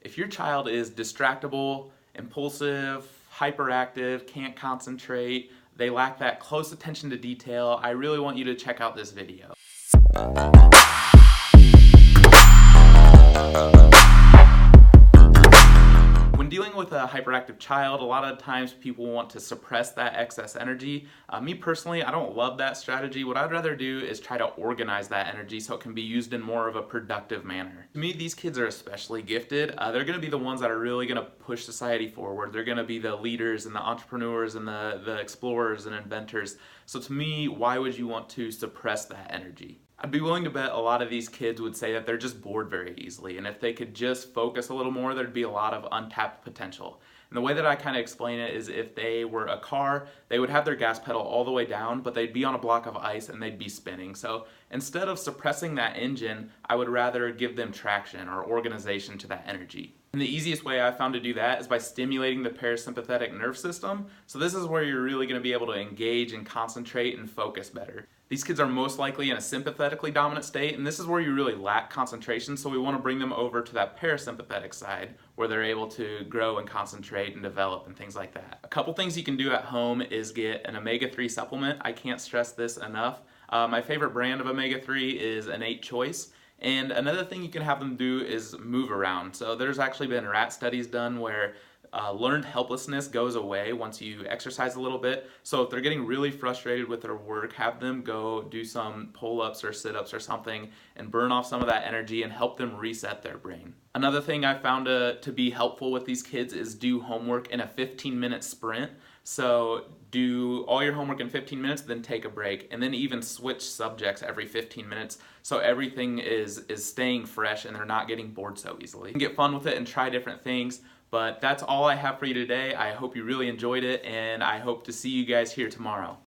If your child is distractible, impulsive, hyperactive, can't concentrate, they lack that close attention to detail, I really want you to check out this video. When dealing with a hyperactive child, a lot of times people want to suppress that excess energy. Me personally, I don't love that strategy. What I'd rather do is try to organize that energy so it can be used in more of a productive manner. To me, these kids are especially gifted. They're going to be the ones that are really going to push society forward. They're going to be the leaders and the entrepreneurs and the explorers and inventors. So to me, why would you want to suppress that energy? I'd be willing to bet a lot of these kids would say that they're just bored very easily, and if they could just focus a little more, there'd be a lot of untapped potential. And the way that I kind of explain it is if they were a car, they would have their gas pedal all the way down, but they'd be on a block of ice and they'd be spinning. So instead of suppressing that engine, I would rather give them traction or organization to that energy. And the easiest way I found to do that is by stimulating the parasympathetic nerve system. So this is where you're really going to be able to engage and concentrate and focus better. These kids are most likely in a sympathetically dominant state, and this is where you really lack concentration, so we want to bring them over to that parasympathetic side where they're able to grow and concentrate and develop and things like that. A couple things you can do at home is get an omega-3 supplement. I can't stress this enough. My favorite brand of omega-3 is Innate Choice. And another thing you can have them do is move around. So there's actually been rat studies done where learned helplessness goes away once you exercise a little bit. So if they're getting really frustrated with their work, have them go do some pull-ups or sit-ups or something and burn off some of that energy and help them reset their brain. Another thing I found to be helpful with these kids is do homework in a 15-minute sprint. So do all your homework in 15 minutes, then take a break, and then even switch subjects every 15 minutes so everything is staying fresh and they're not getting bored so easily. You can get fun with it and try different things, but that's all I have for you today. I hope you really enjoyed it, and I hope to see you guys here tomorrow.